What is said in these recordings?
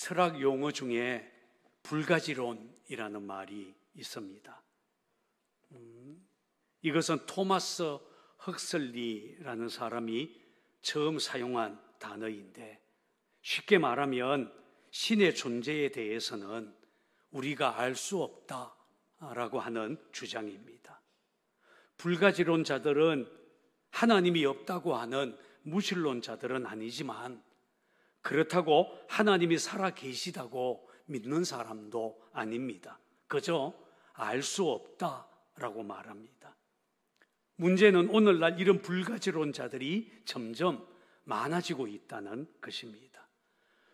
철학 용어 중에 불가지론이라는 말이 있습니다. 이것은 토마스 헉슬리라는 사람이 처음 사용한 단어인데, 쉽게 말하면 신의 존재에 대해서는 우리가 알 수 없다라고 하는 주장입니다. 불가지론자들은 하나님이 없다고 하는 무신론자들은 아니지만, 그렇다고 하나님이 살아 계시다고 믿는 사람도 아닙니다. 그저 알 수 없다라고 말합니다. 문제는 오늘날 이런 불가지론자들이 점점 많아지고 있다는 것입니다.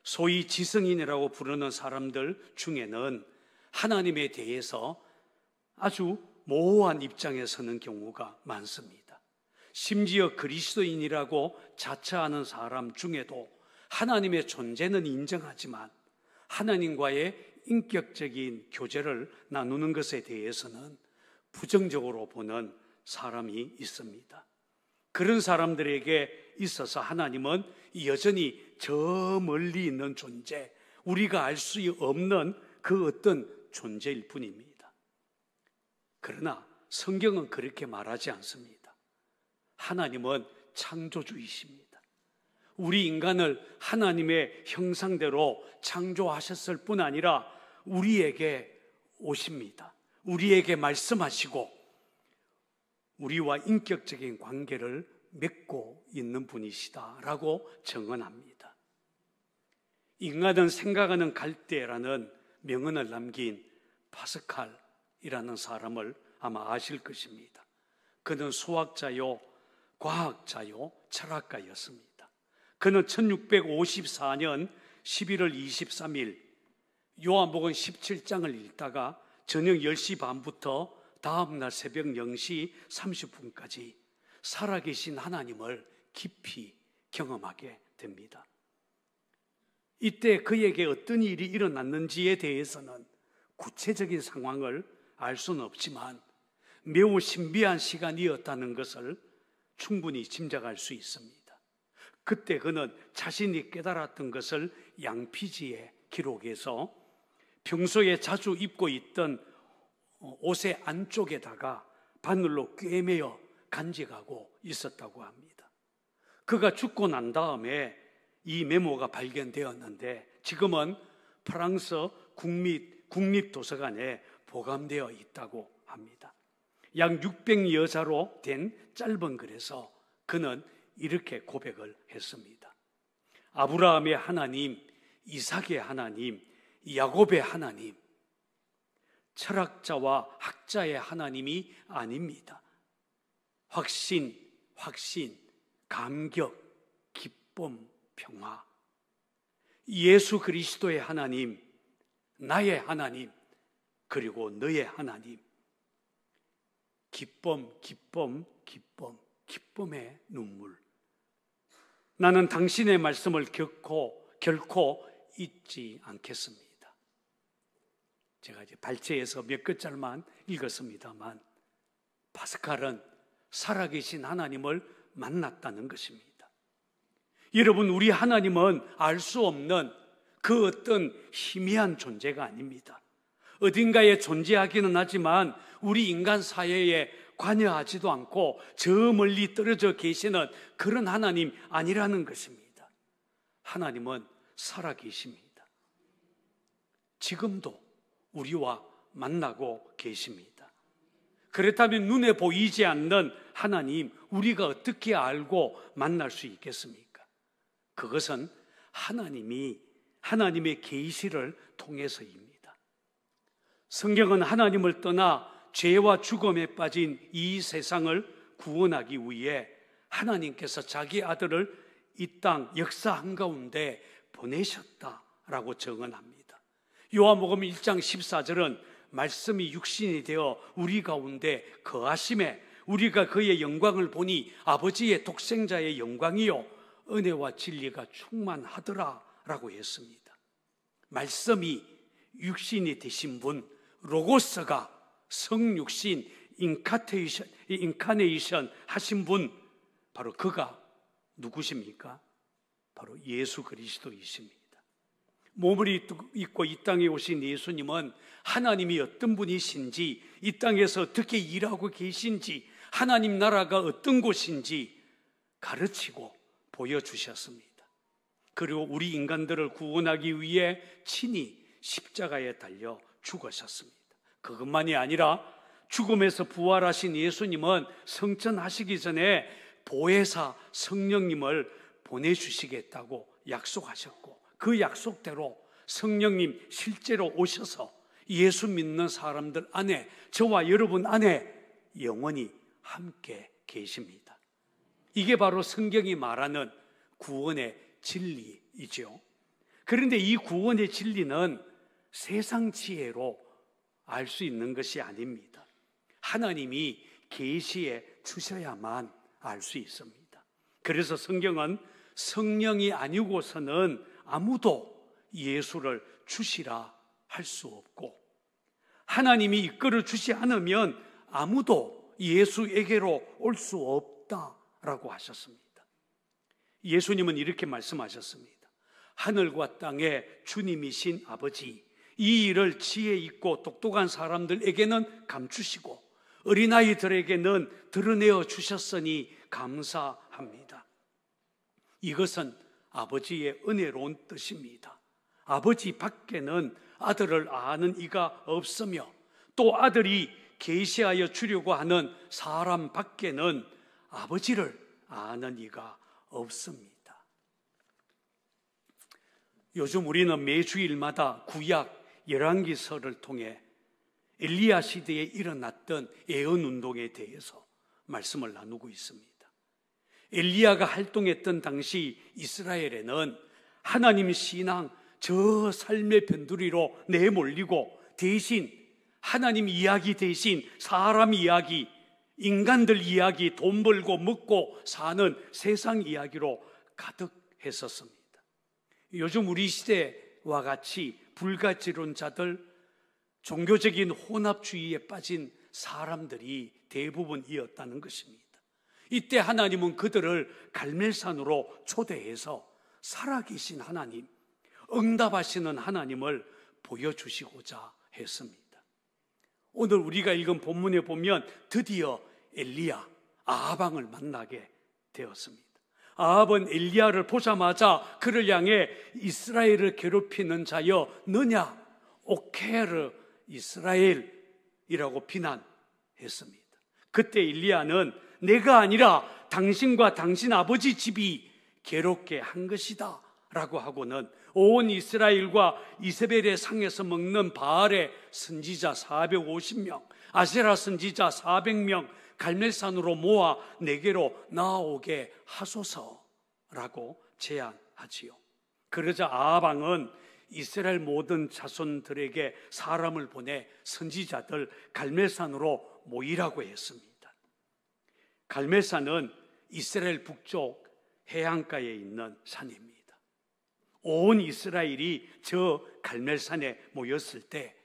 소위 지성인이라고 부르는 사람들 중에는 하나님에 대해서 아주 모호한 입장에 서는 경우가 많습니다. 심지어 그리스도인이라고 자처하는 사람 중에도 하나님의 존재는 인정하지만 하나님과의 인격적인 교제를 나누는 것에 대해서는 부정적으로 보는 사람이 있습니다. 그런 사람들에게 있어서 하나님은 여전히 저 멀리 있는 존재, 우리가 알 수 없는 그 어떤 존재일 뿐입니다. 그러나 성경은 그렇게 말하지 않습니다. 하나님은 창조주이십니다. 우리 인간을 하나님의 형상대로 창조하셨을 뿐 아니라 우리에게 오십니다. 우리에게 말씀하시고 우리와 인격적인 관계를 맺고 있는 분이시다라고 증언합니다. 인간은 생각하는 갈대라는 명언을 남긴 파스칼이라는 사람을 아마 아실 것입니다. 그는 수학자요, 과학자요, 철학가였습니다. 그는 1654년 11월 23일 요한복음 17장을 읽다가 저녁 10시 반부터 다음날 새벽 0시 30분까지 살아계신 하나님을 깊이 경험하게 됩니다. 이때 그에게 어떤 일이 일어났는지에 대해서는 구체적인 상황을 알 수는 없지만 매우 신비한 시간이었다는 것을 충분히 짐작할 수 있습니다. 그때 그는 자신이 깨달았던 것을 양피지에 기록해서 평소에 자주 입고 있던 옷의 안쪽에다가 바늘로 꿰매어 간직하고 있었다고 합니다. 그가 죽고 난 다음에 이 메모가 발견되었는데 지금은 프랑스 국립도서관에 보관되어 있다고 합니다. 약 600여 자로 된 짧은 글에서 그는 이렇게 고백을 했습니다. 아브라함의 하나님, 이삭의 하나님, 야곱의 하나님, 철학자와 학자의 하나님이 아닙니다. 확신, 감격, 기쁨, 평화, 예수 그리스도의 하나님, 나의 하나님, 그리고 너의 하나님. 기쁨의 눈물. 나는 당신의 말씀을 결코 잊지 않겠습니다. 제가 이제 발췌해서 몇 글자만 읽었습니다만, 파스칼은 살아계신 하나님을 만났다는 것입니다. 여러분, 우리 하나님은 알 수 없는 그 어떤 희미한 존재가 아닙니다. 어딘가에 존재하기는 하지만 우리 인간 사회에 관여하지도 않고 저 멀리 떨어져 계시는 그런 하나님 아니라는 것입니다. 하나님은 살아계십니다. 지금도 우리와 만나고 계십니다. 그렇다면 눈에 보이지 않는 하나님, 우리가 어떻게 알고 만날 수 있겠습니까? 그것은 하나님의 계시를 통해서입니다. 성경은 하나님을 떠나 죄와 죽음에 빠진 이 세상을 구원하기 위해 하나님께서 자기 아들을 이 땅 역사 한가운데 보내셨다라고 증언합니다. 요한복음 1장 14절은 말씀이 육신이 되어 우리 가운데 거하심에 우리가 그의 영광을 보니 아버지의 독생자의 영광이요 은혜와 진리가 충만하더라 라고 했습니다. 말씀이 육신이 되신 분, 로고스가 성육신, 인카네이션 하신 분, 바로 그가 누구십니까? 바로 예수 그리스도이십니다. 몸을 입고 이 땅에 오신 예수님은 하나님이 어떤 분이신지, 이 땅에서 어떻게 일하고 계신지, 하나님 나라가 어떤 곳인지 가르치고 보여주셨습니다. 그리고 우리 인간들을 구원하기 위해 친히 십자가에 달려 죽으셨습니다. 그것만이 아니라 죽음에서 부활하신 예수님은 성천하시기 전에 보혜사 성령님을 보내주시겠다고 약속하셨고, 그 약속대로 성령님 실제로 오셔서 예수 믿는 사람들 안에, 저와 여러분 안에 영원히 함께 계십니다. 이게 바로 성경이 말하는 구원의 진리이죠. 그런데 이 구원의 진리는 세상 지혜로 알 수 있는 것이 아닙니다. 하나님이 계시해 주셔야만 알 수 있습니다. 그래서 성경은 성령이 아니고서는 아무도 예수를 주시라 할 수 없고, 하나님이 이끌어 주지 않으면 아무도 예수에게로 올 수 없다라고 하셨습니다. 예수님은 이렇게 말씀하셨습니다. 하늘과 땅의 주님이신 아버지, 이 일을 지혜 있고 똑똑한 사람들에게는 감추시고 어린아이들에게는 드러내어 주셨으니 감사합니다. 이것은 아버지의 은혜로운 뜻입니다. 아버지 밖에는 아들을 아는 이가 없으며, 또 아들이 계시하여 주려고 하는 사람 밖에는 아버지를 아는 이가 없습니다. 요즘 우리는 매주일마다 구약 열왕기서를 통해 엘리야 시대에 일어났던 예언운동에 대해서 말씀을 나누고 있습니다. 엘리야가 활동했던 당시 이스라엘에는 하나님 신앙, 저 삶의 변두리로 내몰리고 대신 하나님 이야기 대신 사람 이야기, 인간들 이야기, 돈 벌고 먹고 사는 세상 이야기로 가득했었습니다. 요즘 우리 시대와 같이 불가지론자들, 종교적인 혼합주의에 빠진 사람들이 대부분이었다는 것입니다. 이때 하나님은 그들을 갈멜산으로 초대해서 살아계신 하나님, 응답하시는 하나님을 보여주시고자 했습니다. 오늘 우리가 읽은 본문에 보면 드디어 엘리야, 아합왕을 만나게 되었습니다. 아합은 엘리야를 보자마자 그를 향해 이스라엘을 괴롭히는 자여 너냐, 오케르 이스라엘이라고 비난했습니다. 그때 엘리야는 내가 아니라 당신과 당신 아버지 집이 괴롭게 한 것이다 라고 하고는 온 이스라엘과 이세벨의 상에서 먹는 바알의 선지자 450명, 아세라 선지자 400명 갈멜산으로 모아 내게로 나오게 하소서라고 제안하지요. 그러자 아합 왕은 이스라엘 모든 자손들에게 사람을 보내 선지자들 갈멜산으로 모이라고 했습니다. 갈멜산은 이스라엘 북쪽 해안가에 있는 산입니다. 온 이스라엘이 저 갈멜산에 모였을 때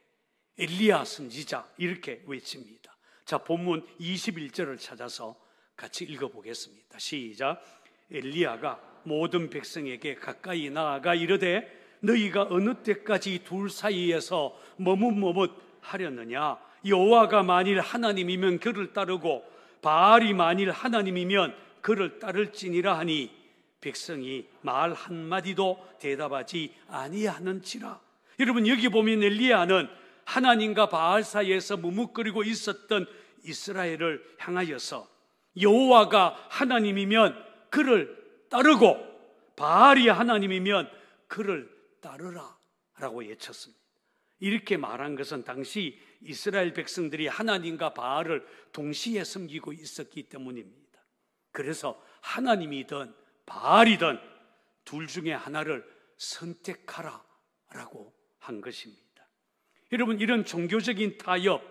엘리야 선지자 이렇게 외칩니다. 자, 본문 21절을 찾아서 같이 읽어보겠습니다. 시작. 엘리야가 모든 백성에게 가까이 나아가 이르되 너희가 어느 때까지 둘 사이에서 머뭇머뭇하려느냐? 여호와가 만일 하나님이면 그를 따르고 바알이 만일 하나님이면 그를 따를지니라 하니 백성이 말 한마디도 대답하지 아니하는지라. 여러분, 여기 보면 엘리야는 하나님과 바알 사이에서 머뭇거리고 있었던 이스라엘을 향하여서 여호와가 하나님이면 그를 따르고 바알이 하나님이면 그를 따르라 라고 외쳤습니다. 이렇게 말한 것은 당시 이스라엘 백성들이 하나님과 바알을 동시에 섬기고 있었기 때문입니다. 그래서 하나님이든 바알이든 둘 중에 하나를 선택하라 라고 한 것입니다. 여러분, 이런 종교적인 타협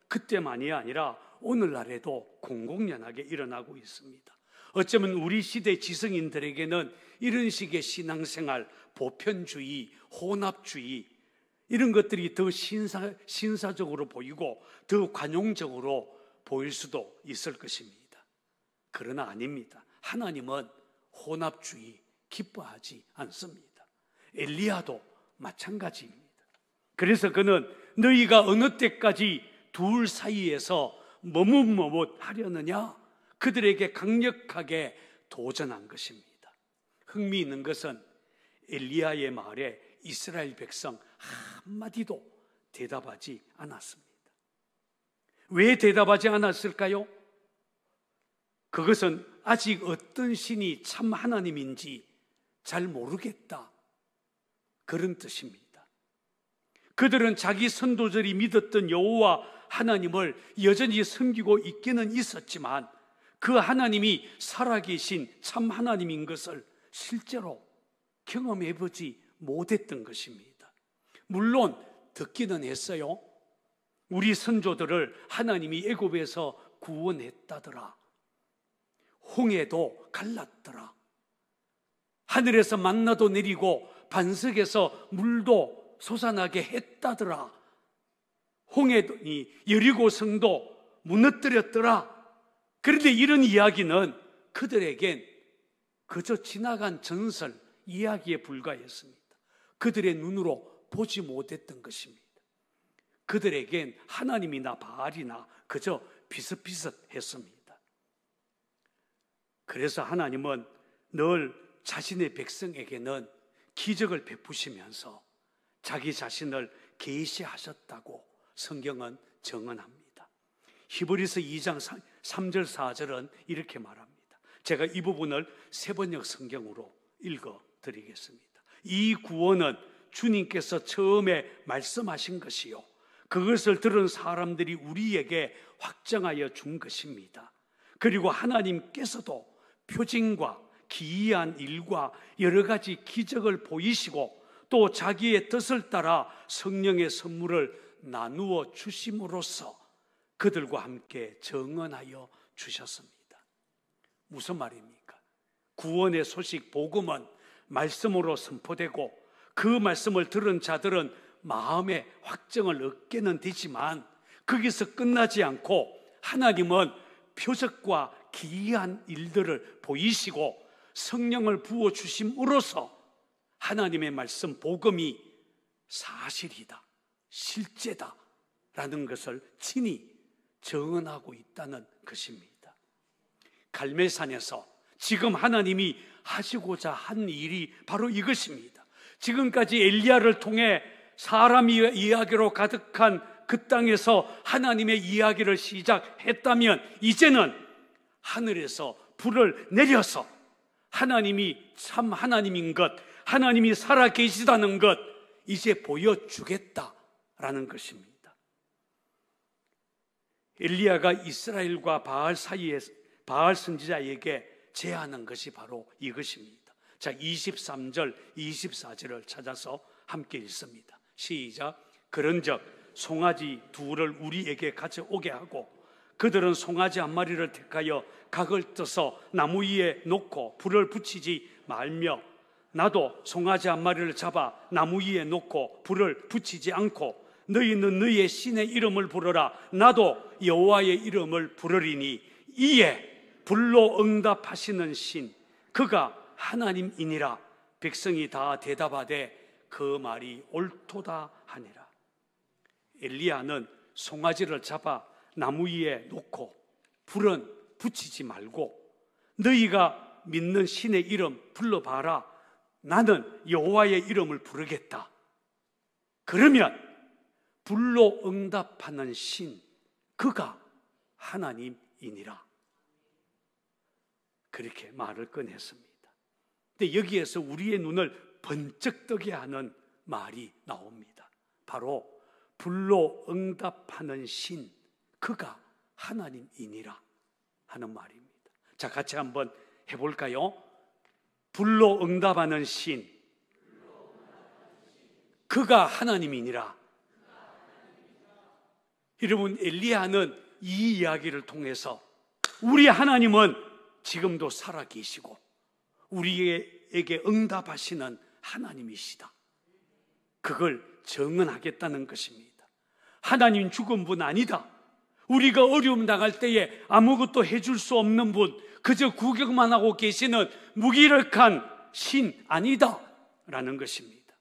그때만이 아니라 오늘날에도 공공연하게 일어나고 있습니다. 어쩌면 우리 시대 지성인들에게는 이런 식의 신앙생활, 보편주의, 혼합주의 이런 것들이 더 신사적으로 보이고 더 관용적으로 보일 수도 있을 것입니다. 그러나 아닙니다. 하나님은 혼합주의 기뻐하지 않습니다. 엘리야도 마찬가지입니다. 그래서 그는 너희가 어느 때까지 둘 사이에서 머뭇머뭇하려느냐, 그들에게 강력하게 도전한 것입니다. 흥미있는 것은 엘리야의 말에 이스라엘 백성 한마디도 대답하지 않았습니다. 왜 대답하지 않았을까요? 그것은 아직 어떤 신이 참 하나님인지 잘 모르겠다, 그런 뜻입니다. 그들은 자기 선도들이 믿었던 여호와 하나님을 여전히 섬기고 있기는 있었지만 그 하나님이 살아계신 참 하나님인 것을 실제로 경험해보지 못했던 것입니다. 물론 듣기는 했어요. 우리 선조들을 하나님이 애굽에서 구원했다더라, 홍해도 갈랐더라, 하늘에서 만나도 내리고 반석에서 물도 솟아나게 했다더라, 홍해이 여리고 성도 무너뜨렸더라. 그런데 이런 이야기는 그들에겐 그저 지나간 전설, 이야기에 불과했습니다. 그들의 눈으로 보지 못했던 것입니다. 그들에겐 하나님이나 바알이나 그저 비슷비슷했습니다. 그래서 하나님은 늘 자신의 백성에게는 기적을 베푸시면서 자기 자신을 계시하셨다고 성경은 증언합니다. 히브리서 2장 3절 4절은 이렇게 말합니다. 제가 이 부분을 세번역 성경으로 읽어드리겠습니다. 이 구원은 주님께서 처음에 말씀하신 것이요, 그것을 들은 사람들이 우리에게 확정하여 준 것입니다. 그리고 하나님께서도 표징과 기이한 일과 여러 가지 기적을 보이시고 또 자기의 뜻을 따라 성령의 선물을 나누어 주심으로써 그들과 함께 정언하여 주셨습니다. 무슨 말입니까? 구원의 소식, 복음은 말씀으로 선포되고 그 말씀을 들은 자들은 마음의 확정을 얻게는 되지만 거기서 끝나지 않고 하나님은 표적과 기이한 일들을 보이시고 성령을 부어주심으로써 하나님의 말씀, 복음이 사실이다, 실제다 라는 것을 친히 증언하고 있다는 것입니다. 갈멜산에서 지금 하나님이 하시고자 한 일이 바로 이것입니다. 지금까지 엘리야를 통해 사람의 이야기로 가득한 그 땅에서 하나님의 이야기를 시작했다면 이제는 하늘에서 불을 내려서 하나님이 참 하나님인 것, 하나님이 살아계시다는 것 이제 보여주겠다라는 것입니다. 엘리야가 이스라엘과 바알 사이에 바알 선지자에게 제안한 것이 바로 이것입니다. 자, 23절, 24절을 찾아서 함께 읽습니다. 시작. 그런즉 송아지 둘을 우리에게 가져오게 하고 그들은 송아지 한 마리를 택하여 각을 떠서 나무 위에 놓고 불을 붙이지 말며 나도 송아지 한 마리를 잡아 나무 위에 놓고 불을 붙이지 않고 너희는 너희의 신의 이름을 부르라 나도 여호와의 이름을 부르리니 이에 불로 응답하시는 신 그가 하나님이니라. 백성이 다 대답하되 그 말이 옳도다 하니라. 엘리야는 송아지를 잡아 나무 위에 놓고 불은 붙이지 말고 너희가 믿는 신의 이름 불러봐라. 나는 여호와의 이름을 부르겠다. 그러면 불로 응답하는 신 그가 하나님이니라. 그렇게 말을 꺼냈습니다. 근데 여기에서 우리의 눈을 번쩍 뜨게 하는 말이 나옵니다. 바로 불로 응답하는 신 그가 하나님이니라 하는 말입니다. 자, 같이 한번 해볼까요? 불로 응답하는 신 그가 하나님이니라. 여러분, 엘리야는 이 이야기를 통해서 우리 하나님은 지금도 살아계시고 우리에게 응답하시는 하나님이시다, 그걸 증언하겠다는 것입니다. 하나님 죽은 분 아니다. 우리가 어려움 당할 때에 아무것도 해줄 수 없는 분, 그저 구경만 하고 계시는 무기력한 신 아니다 라는 것입니다.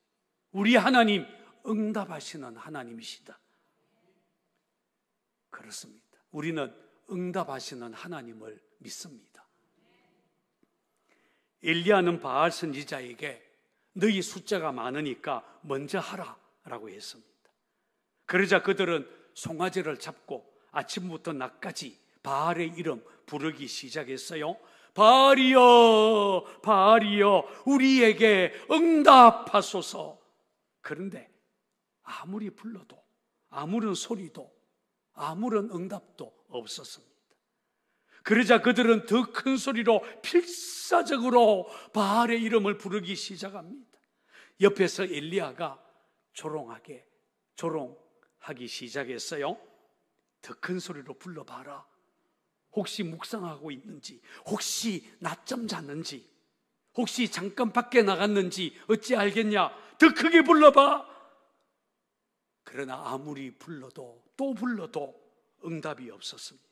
우리 하나님 응답하시는 하나님이시다. 그렇습니다. 우리는 응답하시는 하나님을 믿습니다. 엘리야는 바알 선지자에게 너희 숫자가 많으니까 먼저 하라 라고 했습니다. 그러자 그들은 송아지를 잡고 아침부터 낮까지 바알의 이름 부르기 시작했어요. 바알이여, 바알이여, 우리에게 응답하소서. 그런데 아무리 불러도, 아무런 소리도, 아무런 응답도 없었습니다. 그러자 그들은 더 큰 소리로 필사적으로 바알의 이름을 부르기 시작합니다. 옆에서 엘리야가 조롱하기 시작했어요. 더 큰 소리로 불러봐라. 혹시 묵상하고 있는지, 혹시 낮잠 잤는지, 혹시 잠깐 밖에 나갔는지 어찌 알겠냐? 더 크게 불러봐. 그러나 아무리 불러도 또 불러도 응답이 없었습니다.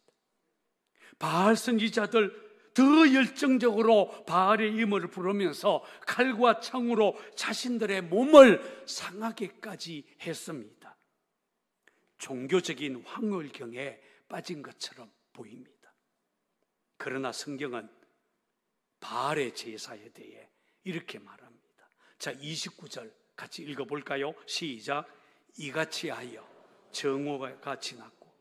바알 선지자들 더 열정적으로 바알의 이름을 부르면서 칼과 창으로 자신들의 몸을 상하게까지 했습니다. 종교적인 황홀경에 빠진 것처럼 보입니다. 그러나 성경은 바알의 제사에 대해 이렇게 말합니다. 자, 29절 같이 읽어볼까요? 시작. 이같이 하여 정오가 지났고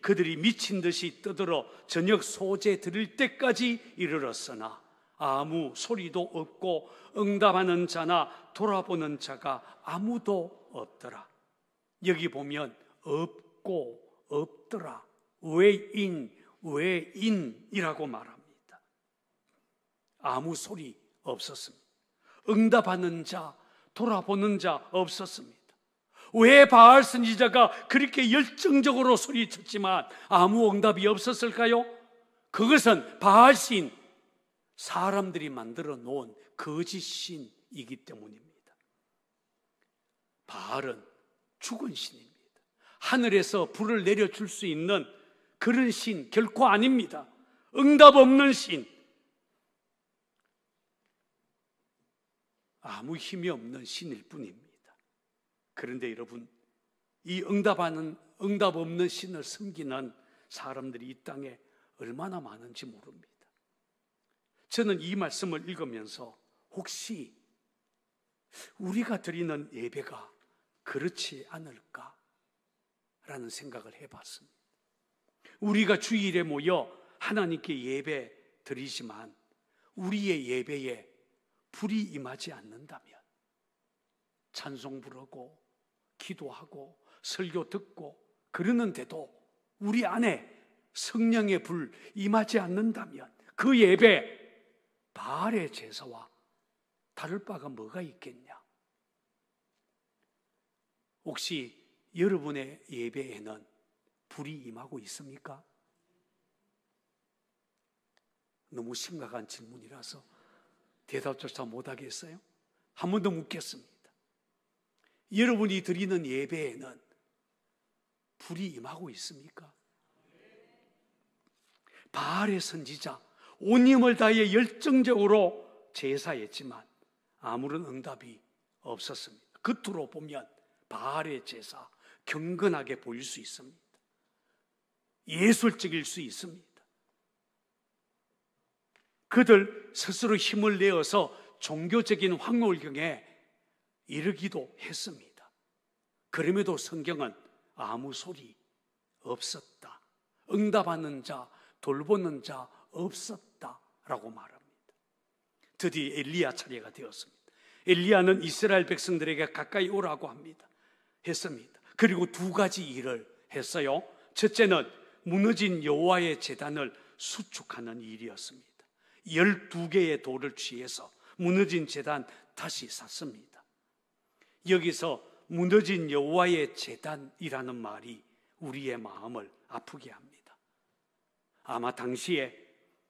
그들이 미친 듯이 떠들어 저녁 소재 드릴 때까지 이르렀으나 아무 소리도 없고 응답하는 자나 돌아보는 자가 아무도 없더라. 여기 보면 없고 없더라, 외인이라고 말합니다. 아무 소리 없었습니다. 응답하는 자, 돌아보는 자 없었습니다. 왜 바알 선지자가 그렇게 열정적으로 소리쳤지만 아무 응답이 없었을까요? 그것은 바알신, 사람들이 만들어 놓은 거짓신이기 때문입니다. 바알은 죽은 신입니다. 하늘에서 불을 내려줄 수 있는 그런 신 결코 아닙니다. 응답 없는 신, 아무 힘이 없는 신일 뿐입니다. 그런데 여러분, 이 응답 없는 신을 섬기는 사람들이 이 땅에 얼마나 많은지 모릅니다. 저는 이 말씀을 읽으면서 혹시 우리가 드리는 예배가 그렇지 않을까라는 생각을 해봤습니다. 우리가 주일에 모여 하나님께 예배 드리지만 우리의 예배에 불이 임하지 않는다면, 찬송 부르고 기도하고 설교 듣고 그러는데도 우리 안에 성령의 불 임하지 않는다면 그 예배 바알의 제사와 다를 바가 뭐가 있겠냐? 혹시 여러분의 예배에는 불이 임하고 있습니까? 너무 심각한 질문이라서 대답조차 못하겠어요? 한 번 더 묻겠습니다. 여러분이 드리는 예배에는 불이 임하고 있습니까? 바알의 선지자 온 힘을 다해 열정적으로 제사했지만 아무런 응답이 없었습니다. 겉으로 보면 바알의 제사 경건하게 보일 수 있습니다. 예술적일 수 있습니다. 그들 스스로 힘을 내어서 종교적인 황홀경에 이르기도 했습니다. 그럼에도 성경은 아무 소리 없었다, 응답하는 자, 돌보는 자 없었다라고 말합니다. 드디어 엘리야 차례가 되었습니다. 엘리야는 이스라엘 백성들에게 가까이 오라고 했습니다. 그리고 두 가지 일을 했어요. 첫째는 무너진 여호와의 제단을 수축하는 일이었습니다. 12개의 돌을 취해서 무너진 제단 다시 샀습니다. 여기서 무너진 여호와의 제단이라는 말이 우리의 마음을 아프게 합니다. 아마 당시에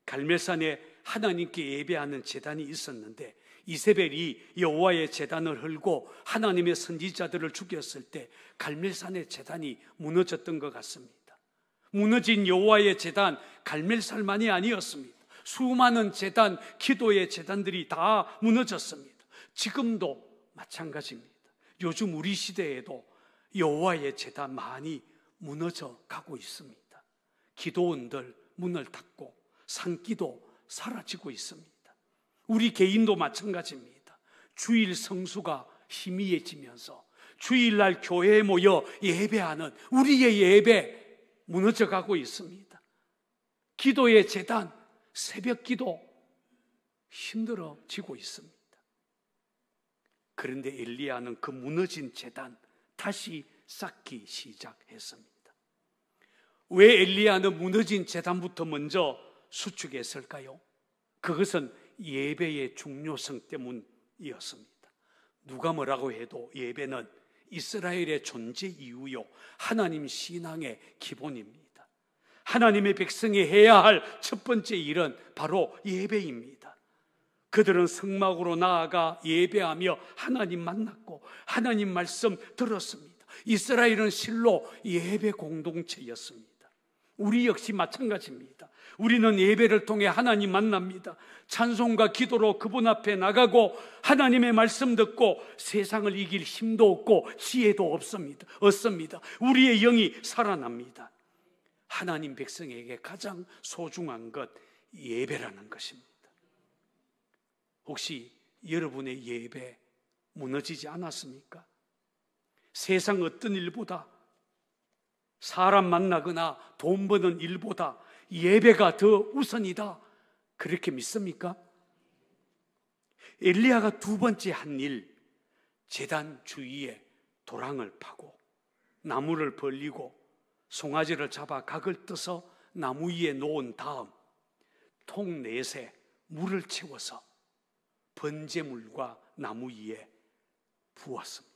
갈멜산에 하나님께 예배하는 제단이 있었는데 이세벨이 여호와의 제단을 헐고 하나님의 선지자들을 죽였을 때 갈멜산의 제단이 무너졌던 것 같습니다. 무너진 여호와의 제단, 갈멜산만이 아니었습니다. 수많은 제단, 기도의 제단들이 다 무너졌습니다. 지금도 마찬가지입니다. 요즘 우리 시대에도 여호와의 제단 많이 무너져 가고 있습니다. 기도원들 문을 닫고 산기도 사라지고 있습니다. 우리 개인도 마찬가지입니다. 주일 성수가 희미해지면서 주일날 교회에 모여 예배하는 우리의 예배 무너져 가고 있습니다. 기도의 제단, 새벽 기도 힘들어지고 있습니다. 그런데 엘리야는 그 무너진 제단 다시 쌓기 시작했습니다. 왜 엘리야는 무너진 제단부터 먼저 수축했을까요? 그것은 예배의 중요성 때문이었습니다. 누가 뭐라고 해도 예배는 이스라엘의 존재 이유요, 하나님 신앙의 기본입니다. 하나님의 백성이 해야 할 첫 번째 일은 바로 예배입니다. 그들은 성막으로 나아가 예배하며 하나님 만났고 하나님 말씀 들었습니다. 이스라엘은 실로 예배 공동체였습니다. 우리 역시 마찬가지입니다. 우리는 예배를 통해 하나님 만납니다. 찬송과 기도로 그분 앞에 나가고 하나님의 말씀 듣고 세상을 이길 힘도 없고 지혜도 없습니다. 우리의 영이 살아납니다. 하나님 백성에게 가장 소중한 것 예배라는 것입니다. 혹시 여러분의 예배 무너지지 않았습니까? 세상 어떤 일보다, 사람 만나거나 돈 버는 일보다 예배가 더 우선이다, 그렇게 믿습니까? 엘리야가 두 번째 한 일, 제단 주위에 도랑을 파고 나무를 벌리고 송아지를 잡아 각을 떠서 나무 위에 놓은 다음 통 넷에 물을 채워서 번제물과 나무 위에 부었습니다.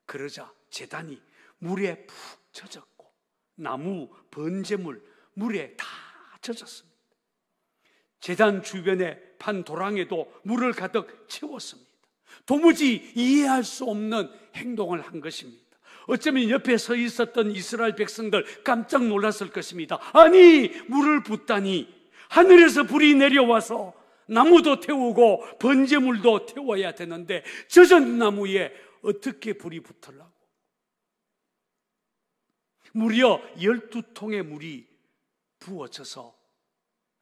그러자 제단이 물에 푹 젖었고 나무, 번제물, 물에 다 젖었습니다. 제단 주변에 판 도랑에도 물을 가득 채웠습니다. 도무지 이해할 수 없는 행동을 한 것입니다. 어쩌면 옆에 서 있었던 이스라엘 백성들 깜짝 놀랐을 것입니다. 아니, 물을 붓다니, 하늘에서 불이 내려와서 나무도 태우고 번제물도 태워야 되는데 젖은 나무에 어떻게 불이 붙으려고? 무려 12통의 물이 부어져서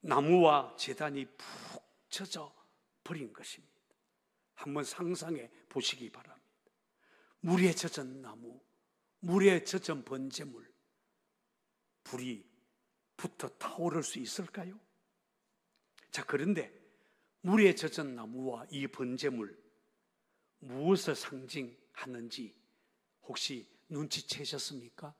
나무와 제단이 푹 젖어 버린 것입니다. 한번 상상해 보시기 바랍니다. 물에 젖은 나무, 물에 젖은 번제물, 불이 붙어 타오를 수 있을까요? 자, 그런데 물에 젖은 나무와 이 번제물 무엇을 상징하는지 혹시 눈치채셨습니까?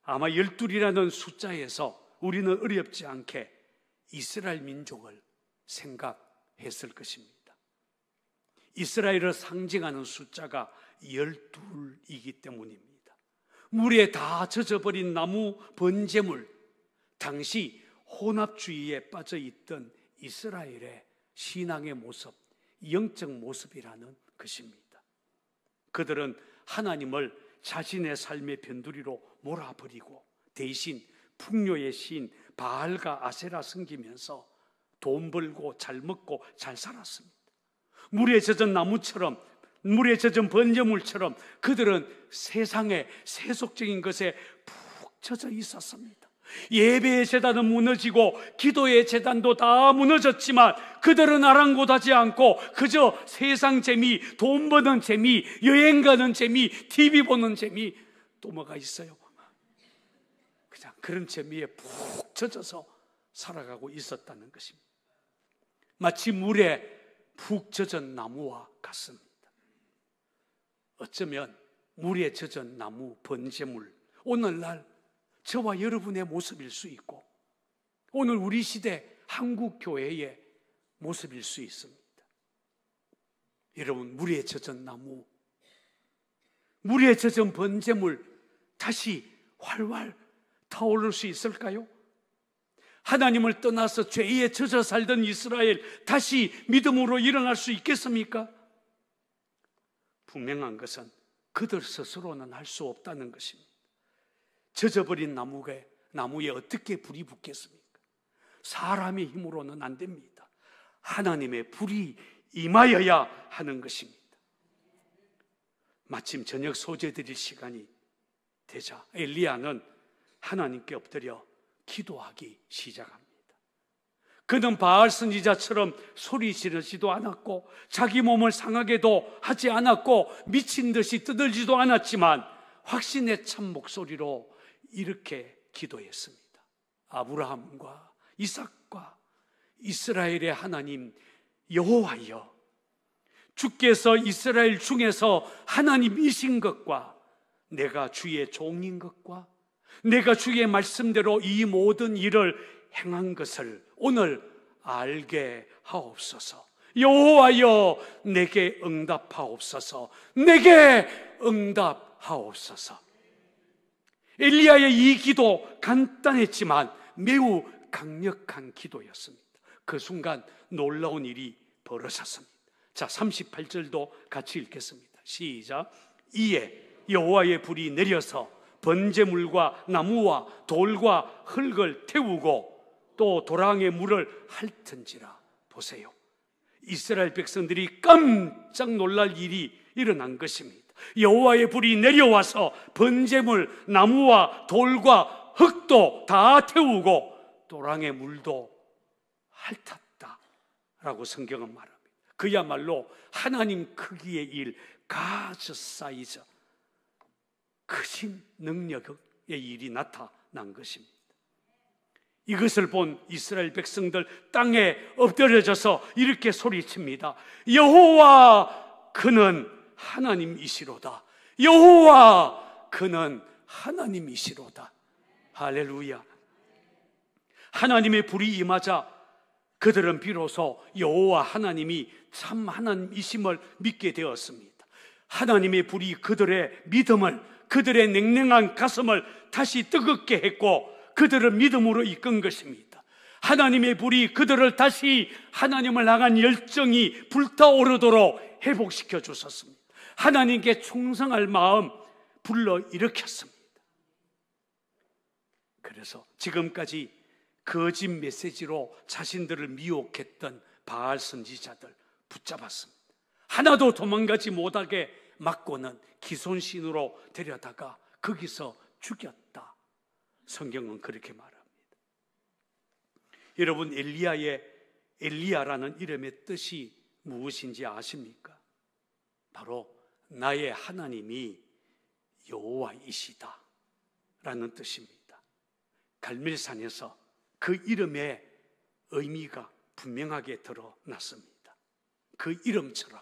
아마 12이라는 숫자에서 우리는 어렵지 않게 이스라엘 민족을 생각했을 것입니다. 이스라엘을 상징하는 숫자가 12이기 때문입니다. 물에 다 젖어버린 나무, 번제물, 당시 혼합주의에 빠져있던 이스라엘의 신앙의 모습, 영적 모습이라는 것입니다. 그들은 하나님을 자신의 삶의 변두리로 몰아버리고 대신 풍요의 신 바알과 아세라 섬기면서 돈 벌고 잘 먹고 잘 살았습니다. 물에 젖은 나무처럼, 물에 젖은 번제물처럼 그들은 세상의 세속적인 것에 푹 젖어 있었습니다. 예배의 제단은 무너지고 기도의 제단도 다 무너졌지만 그들은 아랑곳하지 않고 그저 세상 재미, 돈 버는 재미, 여행 가는 재미, TV 보는 재미, 또 뭐가 있어요? 그냥 그런 재미에 푹 젖어서 살아가고 있었다는 것입니다. 마치 물에 푹 젖은 나무와 같습니다. 어쩌면 물에 젖은 나무, 번제물, 오늘날 저와 여러분의 모습일 수 있고 오늘 우리 시대 한국 교회의 모습일 수 있습니다. 여러분, 물에 젖은 나무, 물에 젖은 번제물 다시 활활 타오를 수 있을까요? 하나님을 떠나서 죄에 젖어 살던 이스라엘 다시 믿음으로 일어날 수 있겠습니까? 분명한 것은 그들 스스로는 할 수 없다는 것입니다. 젖어버린 나무에 어떻게 불이 붙겠습니까? 사람의 힘으로는 안 됩니다. 하나님의 불이 임하여야 하는 것입니다. 마침 저녁 소재 드릴 시간이 되자 엘리야는 하나님께 엎드려 기도하기 시작합니다. 그는 바알 선지자처럼 소리 지르지도 않았고 자기 몸을 상하게도 하지 않았고 미친 듯이 떠들지도 않았지만 확신의 참 목소리로 이렇게 기도했습니다. 아브라함과 이삭과 이스라엘의 하나님 여호와여, 주께서 이스라엘 중에서 하나님이신 것과 내가 주의 종인 것과 내가 주의 말씀대로 이 모든 일을 행한 것을 오늘 알게 하옵소서. 여호와여, 내게 응답하옵소서. 내게 응답하옵소서. 엘리야의 이 기도 간단했지만 매우 강력한 기도였습니다. 그 순간 놀라운 일이 벌어졌습니다. 자, 38절도 같이 읽겠습니다. 시작. 이에 여호와의 불이 내려서 번제물과 나무와 돌과 흙을 태우고 또 도랑의 물을 핥은지라. 보세요, 이스라엘 백성들이 깜짝 놀랄 일이 일어난 것입니다. 여호와의 불이 내려와서 번제물, 나무와 돌과 흙도 다 태우고 도랑의 물도 핥았다라고 성경은 말합니다. 그야말로 하나님 크기의 일, 가즈 사이즈, 크신 능력의 일이 나타난 것입니다. 이것을 본 이스라엘 백성들 땅에 엎드려져서 이렇게 소리칩니다. 여호와, 그는 하나님이시로다. 여호와, 그는 하나님이시로다. 할렐루야. 하나님의 불이 임하자 그들은 비로소 여호와 하나님이 참 하나님이심을 믿게 되었습니다. 하나님의 불이 그들의 믿음을, 그들의 냉랭한 가슴을 다시 뜨겁게 했고 그들을 믿음으로 이끈 것입니다. 하나님의 불이 그들을 다시 하나님을 향한 열정이 불타오르도록 회복시켜 주셨습니다. 하나님께 충성할 마음 불러일으켰습니다. 그래서 지금까지 거짓 메시지로 자신들을 미혹했던 바알 선지자들 붙잡았습니다. 하나도 도망가지 못하게 막고는 기손신으로 데려다가 거기서 죽였다. 성경은 그렇게 말합니다. 여러분, 엘리야의 엘리야라는 이름의 뜻이 무엇인지 아십니까? 바로 나의 하나님이 여호와이시다 라는 뜻입니다. 갈멜산에서 그 이름의 의미가 분명하게 드러났습니다. 그 이름처럼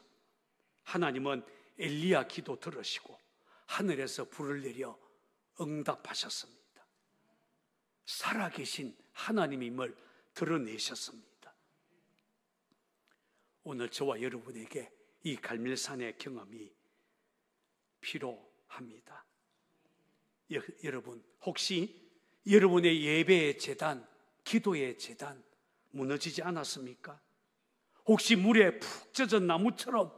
하나님은 엘리야 기도 들으시고 하늘에서 불을 내려 응답하셨습니다. 살아계신 하나님임을 드러내셨습니다. 오늘 저와 여러분에게 이 갈멜산의 경험이 필요합니다. 여러분, 혹시 여러분의 예배의 제단, 기도의 제단 무너지지 않았습니까? 혹시 물에 푹 젖은 나무처럼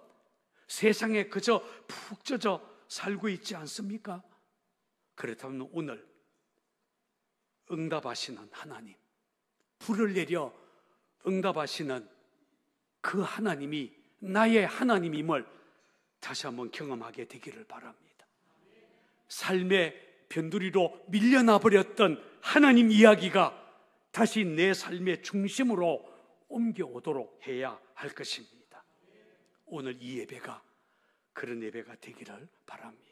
세상에 그저 푹 젖어 살고 있지 않습니까? 그렇다면 오늘 응답하시는 하나님, 불을 내려 응답하시는 그 하나님이 나의 하나님임을 다시 한번 경험하게 되기를 바랍니다. 삶의 변두리로 밀려나 버렸던 하나님 이야기가 다시 내 삶의 중심으로 옮겨오도록 해야 할 것입니다. 오늘 이 예배가 그런 예배가 되기를 바랍니다.